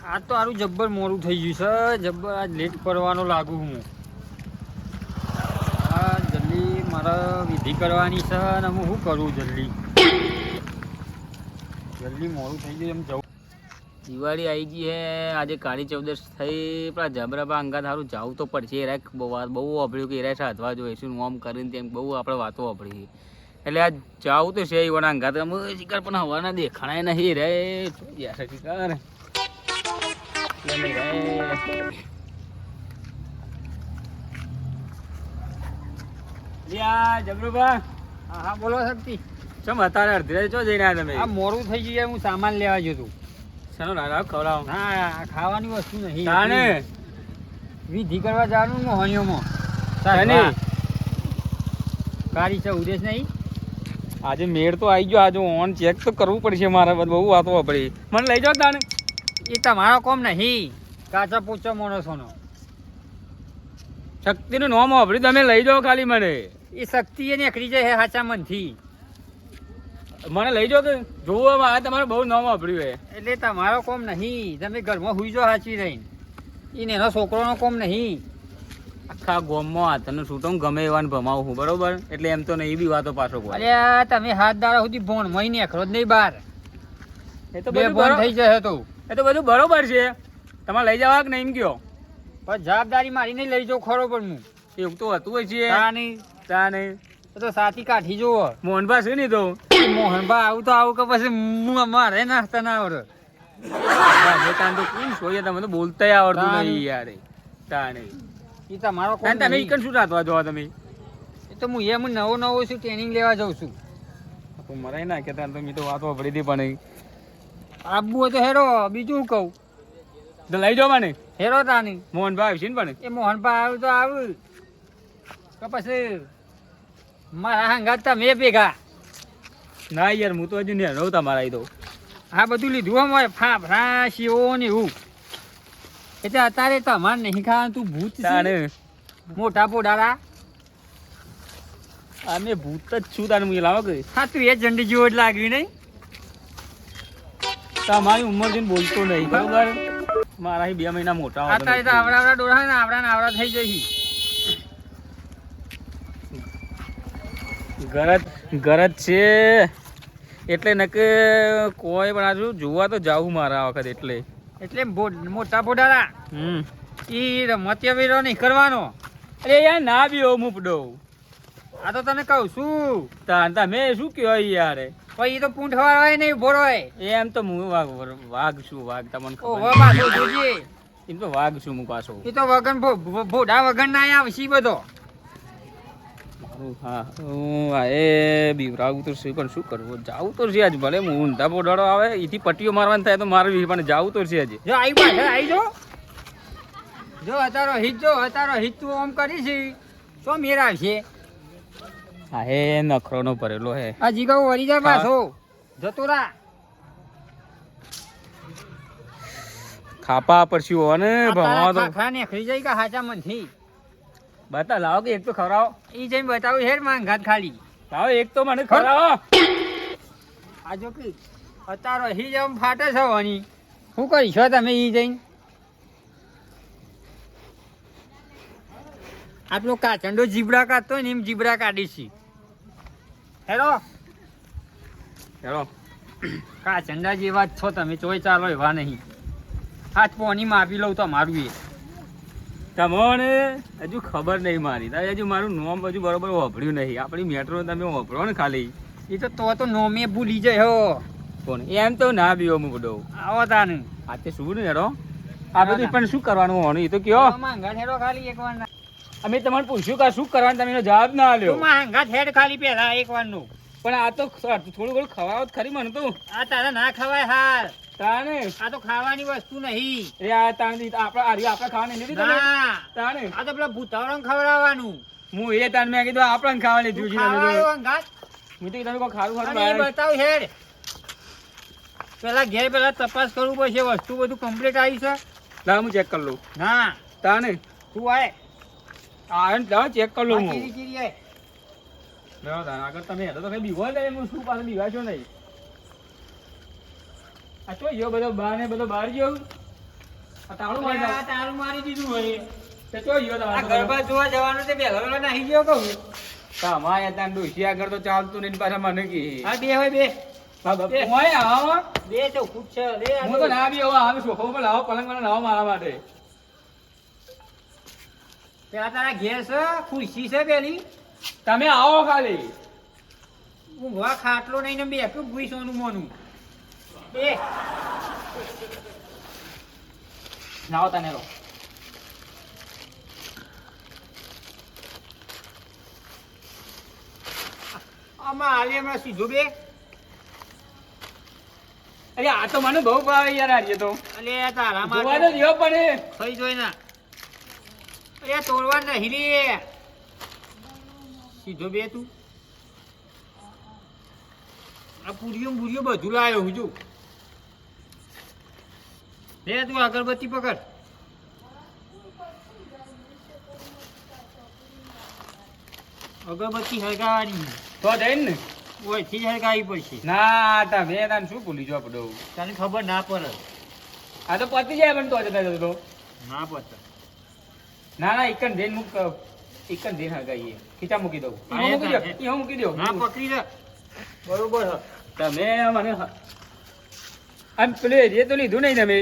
આ તો સારું જબ્બર મોડું થઈ ગયું છે, જબ્બર આજ લેટ પડવાનો લાગુ હું. આ જલ્દી મારે વિધિ કરવાની છે અને હું શું કરું જલ્દી મોડું થઈ ગયું એમ જવું. દિવાળી આવી ગઈ હે, આજે કાળી ચૌદશ થઈ, પેલા જબરાબા અંગા સારું જવું તો પડશે. એરા બહુ વાપર્યું કે એરા સાધવા જોઈએ શું નોમ કરીને તેમ બહુ આપણે વાતો વાપરી, એટલે આ જવું તો છે એવાના અંગા તો શિકાર પણ હવાના દેખાણાય નહીં રે શિકાર જબરુબા. હા હા બોલો શક્તિ. ચમ અત્યારે અડધી ચો જઈને આવ્યા તમે? આ મોડું થઈ ગયું, હું સામાન લેવા ગયો હતું. શાનો લાવ ખવડાવો? ના ખાવાની વસ્તુ નહીં. તાને વિધિ કરવા જવાનું મોહણીઓમાં. ગાડી છે ઉદેશ નહીં. આજે મેળ તો આવી ગયો, આજે ઓન ચેક તો કરવું પડશે મારે, બહુ વાતો વાપરી. મને લઈ જાઓ તાને. એ તમારો કોમ નહીં, કાચા પૂછો માણસોનો. શક્તિનું નામ વાપરી તમે લઈ જાઓ ખાલી મને. એ શક્તિ એ નીકળી જાય સાચા મનથી. મને લઈ જાઓ કે જોવો તમારે બહુ નામ વાપર્યું હે. એટલે તમારો કોમ નહીં, તમે ઘરમાં હુઈ જાઓ સાચી રહીને. એનો છોકરોનો કોમ નહીં. આખા ગોમમાં હાથનું છૂટો ગમે એવાને ભમાવું હું બરોબર, એટલે એમ તો નહીં બી વાતો પાછો કોઈ. અરે તમે હાથ દાડા સુધી ભોણ મહી નીકળો જ નહીં બહાર. એ તો બે ભોણ થઈ જશે તો. એ તો બધું બરોબર છે, તમારે લઈ જવા કે નહીં એમ કયો? પણ જવાબદારી મારી નહીં લઈ જાઉં ખરો પણ હું. એવું તો હતું હોય છે. તા નહીં તો સાથી કાઠી જુઓ. મોહનભા છે નહીં તો મોહનભા આવું તો આવું કે પછી મારે નાસ્તા ના આવડે. તો કોણ જોઈએ, તમે તો બોલતા આવડતું નહીં યાર. તા નહીં એ તમારો કોમ. તમે ઈકન શું રાતવા જોવા તમે? એ તો હું એમ નવો છું, ટ્રેનિંગ લેવા જાઉં છું. મરાય ના કે તાર તો મેં તો વાતો વાપરી હતી પણ આબુ હોય તો હેરો, બીજું કહું તો લઈ જાઓ મને. હેરો તાની મોહનભા આવશે ને પણ એ મોહનભા આવ્યું તો આવ્યું કે પછી મારા હંગાત તમે ભેગા. ના યાર હું તો હજુ ને રહું તમારા અહીં તો. આ બધું લીધું અમારે ફાફડા શીવો ને એવું. એટલે અત્યારે તમારે નહીં ખાવાનું. તું ભૂત મોટા પોડારા. અમે ભૂત જ છું તારે હું લાવો કે. હા તું એ ઝંડી જેવો જ લાગ્યું નહીં. તમારી ઉંમર જોઈને બોલતો નહીં બરોબર. મારા 2 મહિના મોટા અત્યારે તો આવડા ડોળા ને આવડા થઈ જશે. ગરજ છે એટલે નકે કોઈ પણ આજુ જોવા તો જાવું મારા વખત એટલે મોટા પોડારા. ઈ રમતિયા વેરો નહીં કરવાનો. અરે યાર ના બી હો મુપડો. આ તો તને કહું છું. તમે શું કહો યાર? પછી તો પૂંઠ વાળવાય નહીં ઉભો હોય. એમ તો હું વાઘ છું. વાઘ તમને એમ તો વાઘ છું હું પાછો. એ તો વગન ભોડા વગન ના આવશે બધો. હા એ બીવરાવું તો છે પણ શું કરવું, જાવું તો છે આજ. ભલે હું ઊંધા પોડાડો આવે એથી પટ્ટીઓ મારવાની થાય તો મારવી, પણ જાવું તો છે આજે. જો આવી જો અતારો હિત તું આમ કરીશ તો મેર આવશે. હા હે નખરો નો ભરેલો હે. આ જીગા વળી જા પાછો જતો રા. ખાપા પરસ્યું હો ને ભણવા તો ખાખરા ને ખરી જાય કે હાચા મનથી. બતા લાવો કે એક તો ખવડાવો. ઈ જઈને બતાવું હેર માંગાત ખાલી. લાવો એક તો મને ખવડાવો. આ જો કે અતારો હી જમ ફાટે છે વની. શું કરી છો તમે ઈ જઈને? આટલો કાચંડો જીબડા કાઢતો ને એમ જીબડા કાઢી છે. હેલો કાચંડા જેવા જ છો તમે, ચોય ચાલો એવા નહીં. હાથ પોની માપી લઉં તમારું એ. તમને હજુ ખબર નહીં મારી, હજુ મારું નામ હજુ બરોબર વાપર્યું નહીં. આપણી મેટ્રો તમે વાપરો ને ખાલી. એ તો નોમે ભૂલી જાય હો. કોણ એમ તો ના બીવો હું બધો આવો તાને. આ તે શું ને હેરો આ બધું પણ શું કરવાનું હોવાનું એ તો કયો. માંગા હેડો ખાલી એક વાર. અમે તમને પૂછ્યું કે શું કરવાનું, તમે એનો જવાબ ના આલ્યો. માંગા હેડ ખાલી પેલા એક વાર નું. પણ આ તો થોડું ઘણું ખવાવ ખરી મને તો. આ તારે ના ખવાય હાલ. તાને આ તો ખાવાની વસ્તુ નહીં. આપણે ખાવાની નથી તાને. આ તો પેલા ભૂતાવળો ખવડાવવાનું. હું એ તાન મેં કીધું આપણને ખાવાની જુજી હું તો તમે કોઈ ખારું ખારું બતાવ હેડ. પેલા ઘેર પેલા તપાસ કરવું પડશે વસ્તુ બધું કમ્પ્લીટ આવી છે. લાવ હું ચેક કરી લઉં. ના તાને તું આય લાવ ચેક કરી લઉં હું. આગળ તમે હેડો તો કઈ બીવો હું શું પાછળ બીવાશો નહીં. આ તો ગયો બધો બહાર ને બધો બહાર ગયો. તાળું મારી આ તારું મારી દીધું હોય તે તો યો આ તમારે ગરબા જોવા જવાનું તે બેલરો નાહી ગયો કહું તમારે ત્યાં ડોસી આગળ તો ચાલતું નહીં પાછા મને કી હા બે હોય બે ઓય આવો બે તો ખૂબ છે લે હું તો ના બી હવે આવે સોફો પર લાવો પલંગ પર લાવો મારા માટે પેલા તારા ઘેર છે ખુરશી છે પેલી તમે આવો ખાલી ઊંઘવા ખાટલો નહીં ને બેઠું ભૂઈ સોનું મોનું એ નાવો તને રો આમાં હાલે હમણાં સીધો બે અરે આ તો મને બહુ ભાવે યાર આજે તો અલે તારા જોવા તો જેવો પણ થઈ જોઈ ના અરે તોડવા નહીં રે સીધો બે તું આ પૂરીઓ બુરીઓ બધું લાયો હું જો બે તું અગરબત્તી પકડ અગરબત્તી હળગાવાની તો જઈને ને ઓયથી જ હળગાવી પડશે ના તમે તને શું ભૂલી જો પડો તને ખબર ના પડે આ તો પતી જાય પણ તો જતા જતો ના પડતા ના ના એકન દેન મૂક એકન દેન હગાઈએ ખીચા મૂકી દઉં ઈ મૂકી દો ઈ મૂકી દો ના પકડી લે બરોબર હ તમે મને આમ પેલું એ તો લીધું નહીં તમે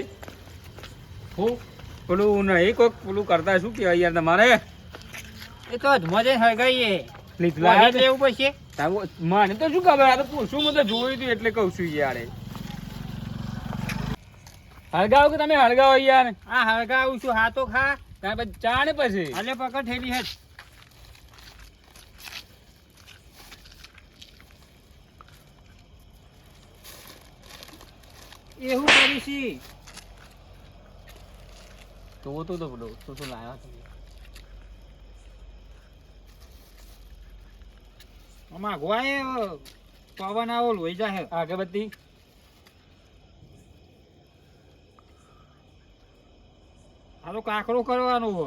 હું પેલું નહીં કોક પેલું કરતા શું કહેવાય યાર તમારે એ તો મજે હળગાઈએ લીધું વાહે લાયા લેવું પડશે મને તો શું ખબર આ તો પૂછું હું તો જોયું હતું એટલે કહું છું યાર હળગાવો કે તમે હળગાવો યાર આ હળગાવું છું હા તો ખા ત્યાં પછી ચા ને પછી હાલે પકડ થેલી હેઠ એવું કરીશી તો બોલો તો લાયા તમે આમાં ગોવાય પવન આવો લોહી જાય આગળબત્તી આ તો કાકરો કરવાનો હો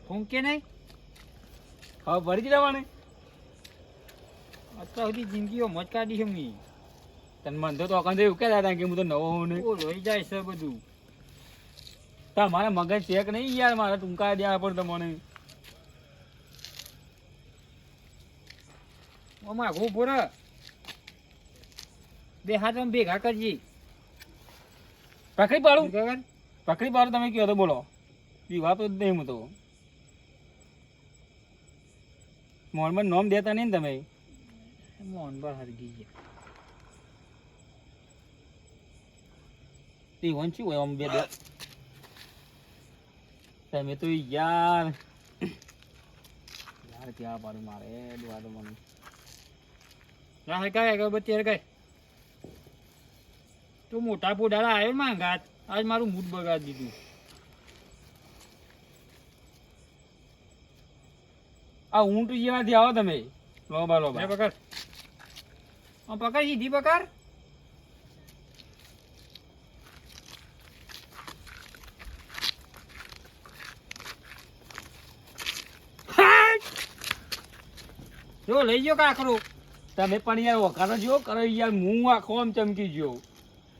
ફૂંકે નહીં હવે ભરી જવાની અત્યાર સુધી જિંદગીઓ મોજ કાઢી છે મેં તને મન તો અકાંત એવું કહેતા હતા કે હું તો નવો હોઉં ને ઓ લોહી જાય છે બધું તમારા મગજ ચેક નહીં યાર મારા ટૂંકા દેવા પડતો મને આમાં ઘઉં ભોર બે હાથ ભેગા કરજી પકડી પાડું ગગન પકડી પાડું તમે કયો તો બોલો પીવા તો જ નહીં હું તો મોહનમાં નોમ દેતા નહીં ને તમે મોહનબા હરગી ગયા એ વન શું હોય આમ બે દે તમે તો યાર યાર ત્યાં પાડું મારે દવા તો મને ના હરગાય અગરબત્તી હરગાય તો મોટા પોડાળા આવ્યો માંગાત આજ મારું મૂડ બગાડી દીધું આ ઊંટ જેવાથી આવો તમે લોબા લોબા પકડ પકડ સીધી પકડ જો લઈ ગયો કાકરો તમે પણ યાર વખારો જો કરો યાર હું આખો આમ ચમકી ગયો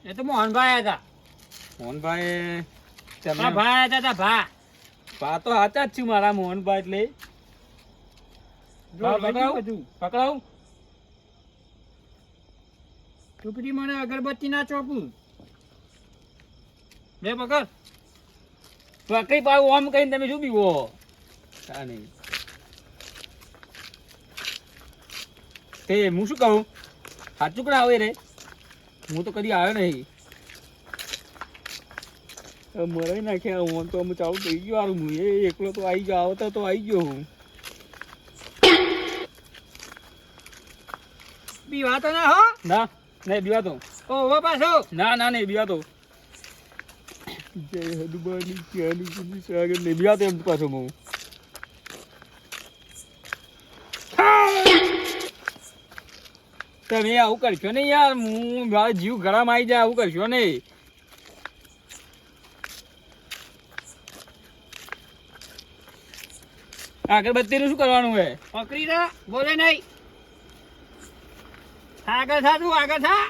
એ તો મોહનભાઈ હતા મોહનભાઈ તારા ભાઈ હતા તા ભા ભા તો સાચા જ છું મારા મોહનભાઈ એટલે જો લઈ ગયો પકડાવું બધું પકડાવું ટુકડી મને અગરબત્તી ના ચોપું બે પકડ પકડી પાડું આમ કહીને તમે શું પીવો હા નહીં તે હું શું કહું સાચું પણ આવે રે હું તો કદી આવ્યો નહીં મરાઈ નાખ્યા હું તો અમે ચાલુ થઈ ગયો હારું હું એ એકલો તો આવી ગયો આવતા તો આવી ગયો હું બીવા તો ના હો ના નહીં બીવા તો ઓહો પાછો ના ના નહીં બીવા તો જય હનુમાની જ્ઞાની ગુની સાગર નહીં બીવા તો એમ પાછો હું તમે આવું કરશો ને યાર હું મારો જીવ ગળામાં આવી જાય આવું કરશો ને અગરબત્તી નું શું કરવાનું હે પકડી રે બોલે નહીં આગળ થા તું આગળ થા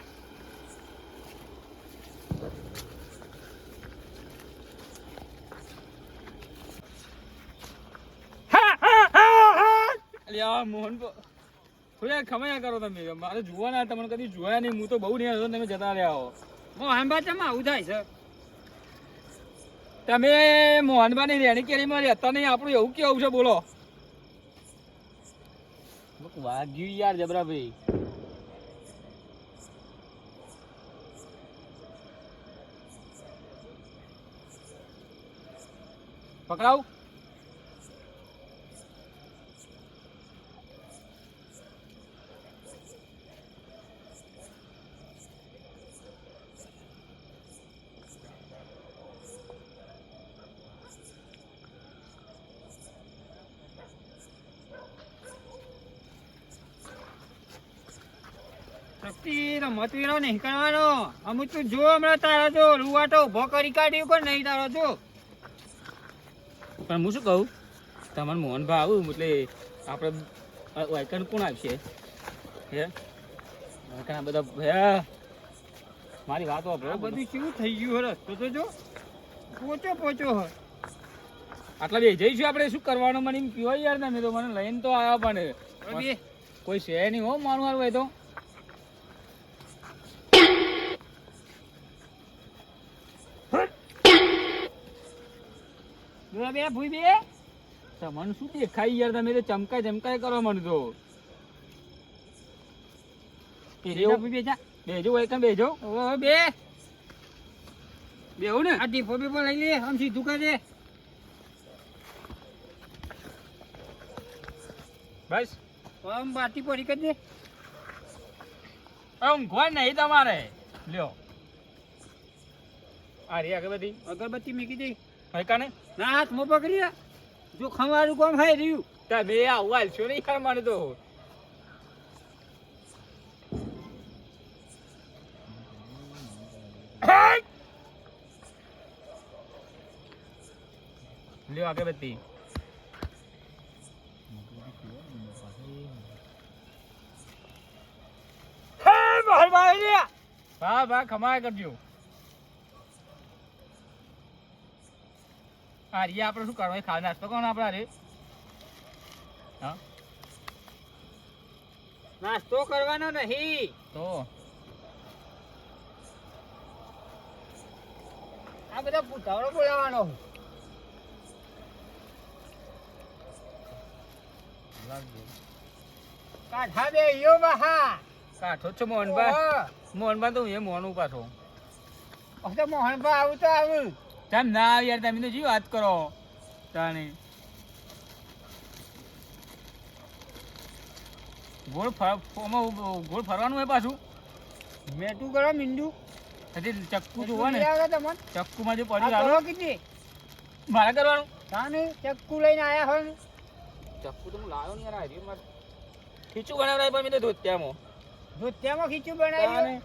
હા મોહન થોડા ખમાયા કરો તમે મારે જોવાના તમને કદી જોયા નહીં હું તો બહુ નહીં હતો તમે જતા રહ્યા હો મોહનબા ચમ આવું થાય છે તમે મોહનબા ની રેણી કેરીમાં રહેતા નહીં આપણું એવું કેવું છે બોલો વાગ્યું યાર જબરાભાઈ પકડાવ શક્તિ રમતવીરો નહીં કરવાનો અમુક તું જો હમણાં તારા જો રૂવાટો ઉભો કરી કાઢ્યું કે નહીં તારો જો પણ હું શું કહું તમારે મોહનભાઈ આવું એટલે આપણે વાયકણ કોણ આવશે હે વાયકણ બધા હે મારી વાત વાપરો આ બધું કેવું થઈ ગયું હે રસ્તો તો જો પોચો પોચો હે આટલા બે જઈશું આપણે શું કરવાનું મને એમ કયો યાર તમે તો મને લઈને તો આવ્યા પણ કોઈ છે નહીં હો મારું હારું હોય તો બે ભૂઈ બે તમને શું દેખાય યાર તમે તો ચમકાય કરો મને તો બેજો વાયકણ બેજો ઓ બે બેહું ને આ ટીપો બીપો લઈ લે આમ સીધું કરજે બસ આમ બાટી પડી કરજે ઊંઘવા નહીં તમારે લ્યો આ રે અગરબત્તી અગરબત્તી મૂકી દે વાયકાને ના હાથ મો પકડી જો ખંવારું કોમ ખાઈ રહ્યું તમે આવું હાલશો નહીં ખર મને તો લ્યો અગરબત્તી વાહ ખમાયા કરજો હા રિયા આપણે શું કરવાનું ખાવા નાસ્તો કોણ આપણા રે હા નાસ્તો કરવાનો નહીં તો આ બધા પૂછાવડો બોલાવાનો કાઠા બે યો બહા કાઠો છો મોહનબા તો એ મોહન પાછો તો મોહનબા આવું તો આવું કેમ ના આવે યાર તમે તો જી વાત કરો તાણે ગોળ ફરવાનું હોય પાછું મેટું કરો મીંડું હજી ચક્કુ જોવો ને ચક્કુમાં જે પડ્યું કરો આવે કીધી મારે કરવાનું તાને ચક્કુ લઈને આયા હોય ને ચક્કુ તો હું લાવ્યો ને યાર હારી મારે ખીચું બનાવડાય પણ મેં તો ધોત્યામાં ધોત્યામાં ખીચું બનાવ્યું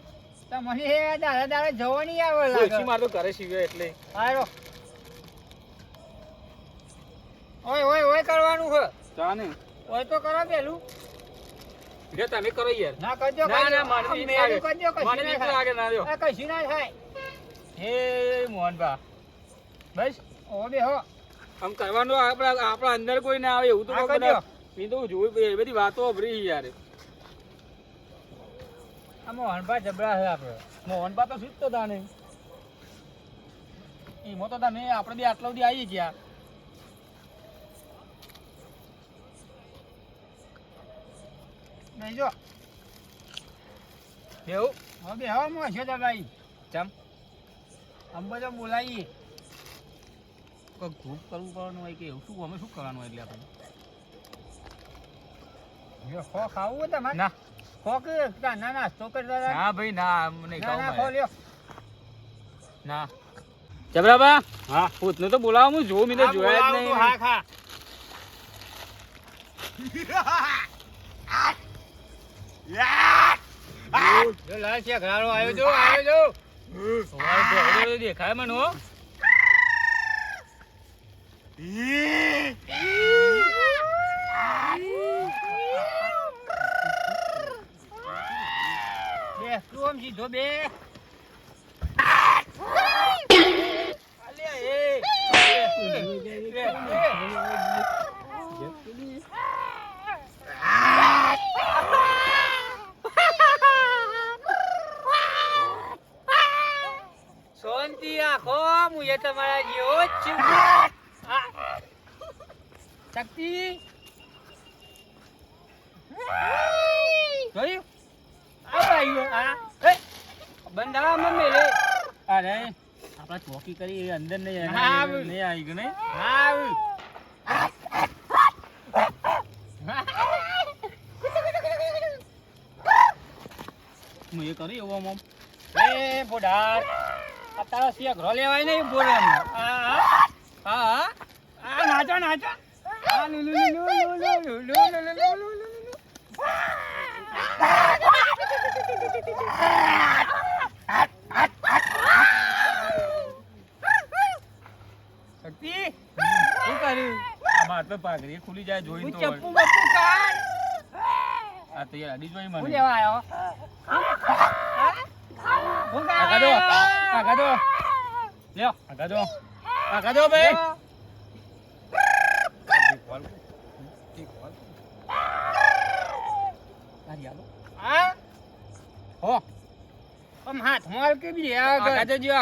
તો મને દાડા જવાની આવે લાગે મારે તો ઘરે સીવ્યો એટલે આયો ઓય કરવાનું છે તાને ઓય તો કરો પેલું જો તમે કરો યાર ના કરજો ના મને મેલું કરજો મને બીક લાગે ના જો કશું ના થાય હે મોહનબા બસ ઓ બે હો આમ કરવાનું આપણા અંદર કોઈ ના આવે એવું તો બધા મેં તો જોયું એ બધી વાતો અભરી યાર આ મોહનબા જબરા છે આપણે મોહનબા તો શું તો તાને એમાં તો તમે આપણે બે આટલા સુધી આવી ગયા બેજો એવું હા બે હો મોશો દબાઈ ચમ આમ બધો બોલાવીએ કોઈ ગ્રુપ કરવું પડવાનું હોય કે એવું શું અમે શું કરવાનું હોય એટલે આપણે ખો ખાવું હોય તમારે ના ખો કે ના નાસ્તો કરતા ના ભાઈ ના નહીં ના ખો લ્યો ના જબરાબા હા પૂતને તો બોલાવો હું જોઉં મેં તો જોયા જ નહીં હા ખા જો લાલ છે ઘરાળો આવ્યો જો દેખાય મને હો બે તું આમ સીધો બે શાંતિ રાખો હું એ તમારા જેવો જ છું શક્તિ જોયું આ ભાઈઓ બંધાવા મેલે અરે આપણા ચોકી કરી અંદર નહીં આવી ગયું નહીં હું એ કરી એવો મમ એ બોડાર આ તારા સિયા ઘરો લેવાય નહીં બોલામ હા નાચો નાચો આ લુ લુ લુ લુ લુ લુ લુ લુ શક્તિ શું કર્યું આ માર તો પાઘડી ખુલી જાય જોઈને તો ચપ્પુ બપ્પુ કાઢ આ તો યાર અડી જોઈ હું મને લેવા આવ્યો આગા દો લ્યો આગા દો ભાઈ હો આમ હાથ માર કે બી આગા જજો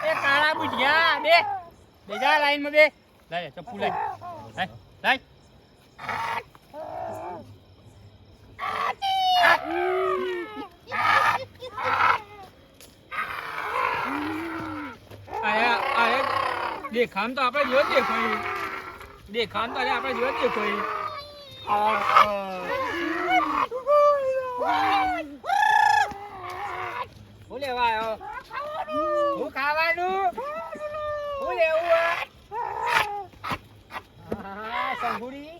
એ કાળા બુઢિયા બે જા લાઈન માં બે લાય ચપ્પુ લાય દેખામ તો આપણે જોયો દેખાય દેખામ તો આપણે જોયો દેખાય હું લેવા આવ્યો હું ખાવાનું હું લેવું સગુડી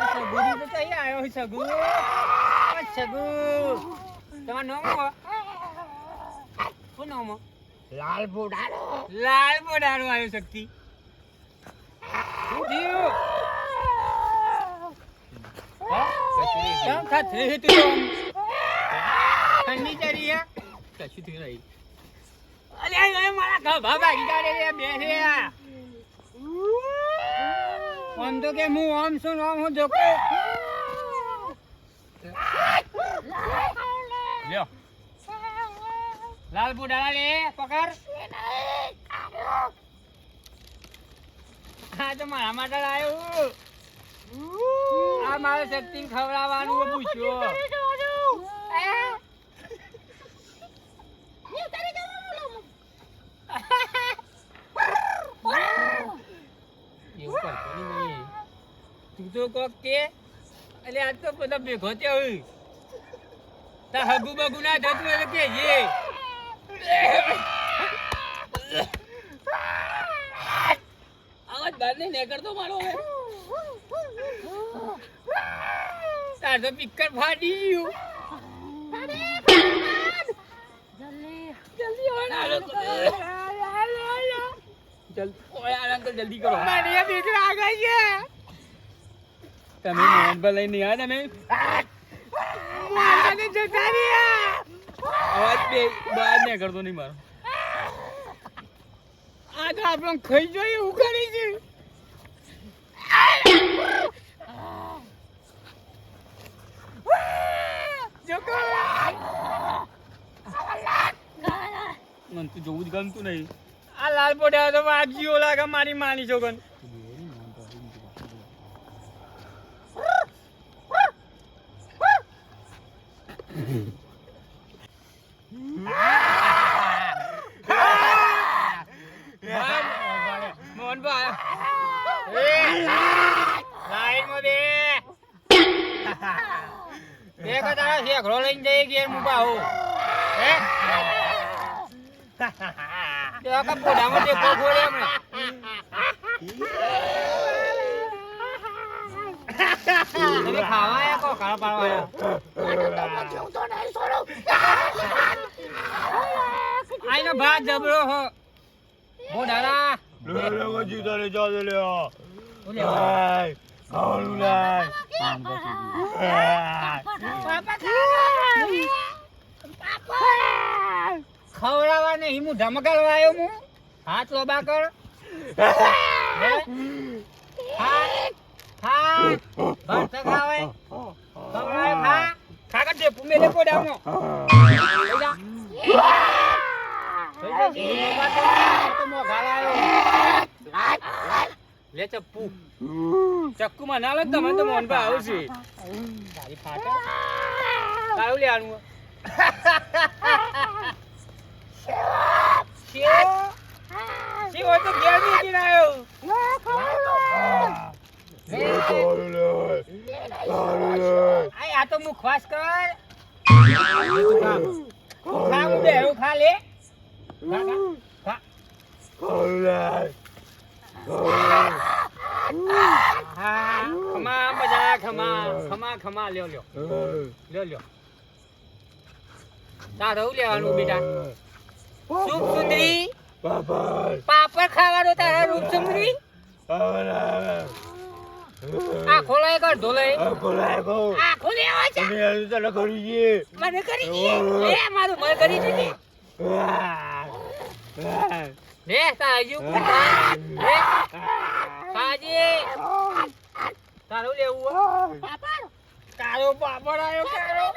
સગુડી તો કઈ આવ્યો સગુ સગુ તમારું નામ શું નામ લાલ બોડાડો આવ્યો શક્તિ શું થયું ઠંડી ચડી હે કશું થયું નહીં અલ્યા મારા ખભા ભાગી કાઢે રે બેસે આમ તો કે હું આમ છું આમ હું જોકો લ્યો લાલ બુડાળા લે પકડ હા તો મારા માટે આવ્યું આ મારે શક્તિ ખવડાવવાનું પૂછ્યો એવું કરતો નહીં તું તો કોક કે એટલે આજ તો બધા ભેગો થયો તા હગુ બગુ ના થતું એટલે કેજે આવાજ બહાર નહીં નીકળતો મારો હવે તાર તો પિક્કર ફાટી ગયું જલ્દી કરો તમે મોહનભાઈ લઈને નહીં આવ્યા તમે અવાજ બે બહાર નહીં કરતો નહીં મારો આ તો આપણે ખાઈ જોઈએ એવું કરી છે મને તો જોવું જ ગમતું નહીં આ લાલ પોટા તો વાગજીઓ લાગે મારી માની છોકન ઘરો લઈને જઈએ ઘેર મુબા હો પોડામાં ટેકો ખોડે હમણાં તમે ખાવા આયા કો કાળા પાડવા આઈનો ભાત જબરો હો બોડાલા જીતારે જાદે લે ખવડાવવા નહીં હું ધમકાડવા આવ્યો હું હાથ લોબા કર હરતા ખાવે ખવડાવે ખા ખા કે ટેપુ મેલે કોડાનો લઈ જા તો મોઘા લાયો લે ચપ્પુ ચક્કુ માં ના લે તમે તો મોહનભાઈ આવશે તારી ફાટે કાયું લેવાનું શિવ તો ઘેર નીકળી આવ્યો આ તો મુખવાસ કર ખા હું બેરું ખા લે ખા ખમા બધા ખમા ખમા લ્યો તારું લેવાનું બેટા સુખ સુંદરી પાપડ ખાવાનો તારા રૂપ સુંદરી આખો લઈ કર ધોલે આખો લેવા છે મને કરી લે મારું મન કરી દે લે તાજુ લે કાજી તારું લેવું પાપડ તારો પાપડ આયો કારો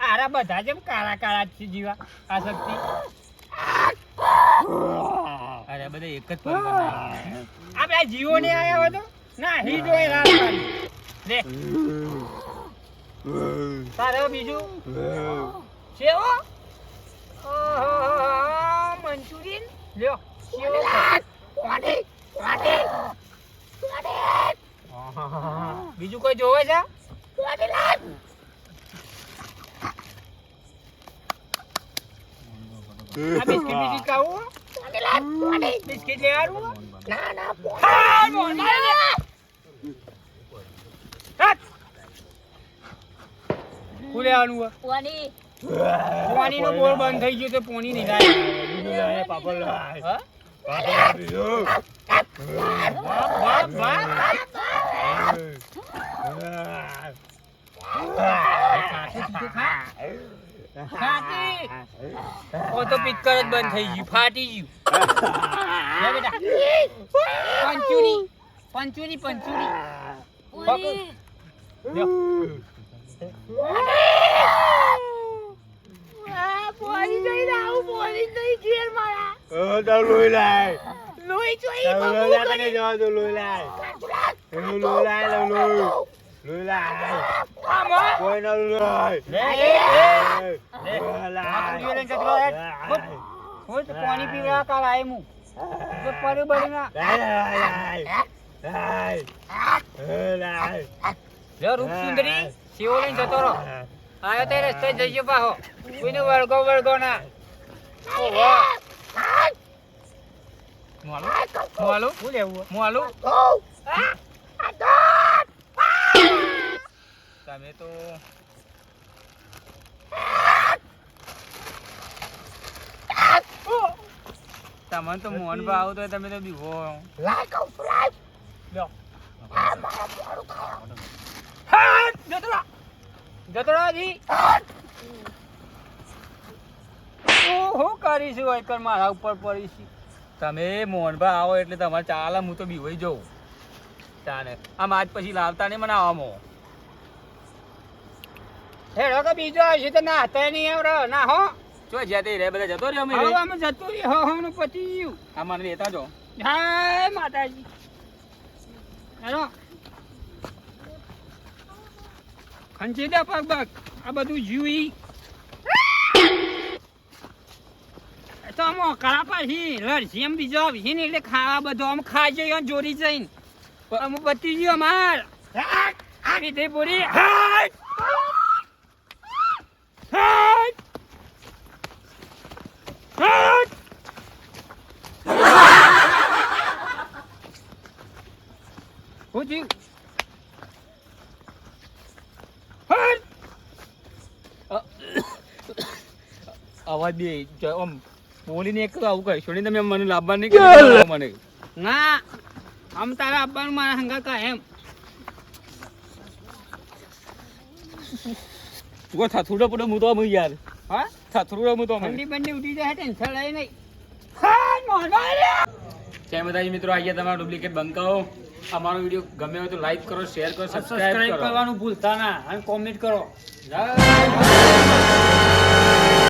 આરા બધા જેમ કાળા કાળા છે જીવા આ શક્તિ અરે બધા એક જ પર આપણે જીવો ને આયા હોય તો ના હી જોઈ રાખવાની લે તારે બીજું સેવો ઓહો મંચુરિયન લ્યો સેવો બીજું કોઈ જોવે છે આ બિસ્કિટ બિસ્કિટ ખાવું બિસ્કિટ લેવાનું લેવાનું પાણી નો બોર બંધ થઈ ગયો તો પાણી નહીં લાય પાપડ લાય ઓ તો પિક્ચર જ બંધ થઈ ગયું ફાટી ગયું પંચુરી પાણી પીવા કાલ આય હું પરી બરી ના રૂપ સુંદરી શિવો લઈને જતો રહો આયો તે રસ્તે જઈએ પાહો કોઈને વળગો ના મોલું શું લેવું મોલું તમે તો તમને તો મોહનભાઈ આવો તો તમે તો બીવો જતરાજી હું કરીશું એકર મારા ઉપર પડીશું તમે મોહનભાઈ આવો એટલે તમારે ચાલે હું તો બીવાઈ જઉં ચાલે આમ આજ પછી લાવતા નહીં મને આવામાં હેડો કે બીજો આવશે તો ના હતા નહીં આવડે ના હો જો જ્યાં તે રે બધા જતો રહ્યો અમે જતો રહ્યો હો નું પતિ ગયું આ મને લેતા જો હા માતાજી હેલો ખંચી દે પગ બગ આ બધું જીવી તો આમ કળા પાછી લડશી એમ બીજો આવી ને એટલે ખાવા બધો આમ ખાઈ જઈએ જોડી જઈને અમે પતી ગયું અમાર આવી તે પૂરી અવાજ બે આમ બોલીને એક આવું કહીશો ને તમે મને લાભવા નહીં કે મને ના આમ તારા આપવાનું મારા હંગા કા એમ વો થાથુડો પડો હું તો આમ યાર હા થાથુડો હું તો ઠંડી બંડી ઉડી જાય ટેન્શન લઈ નહીં હા મોહનભાઈ જય માતાજી મિત્રો, આજે તમારા ડુપ્લિકેટ બંકાઓ. અમારો વિડીયો ગમે હોય તો લાઈક કરો, શેર કરો, સબસ્ક્રાઇબ કરવાનું ભૂલતા ના અને કોમેન્ટ કરો. જય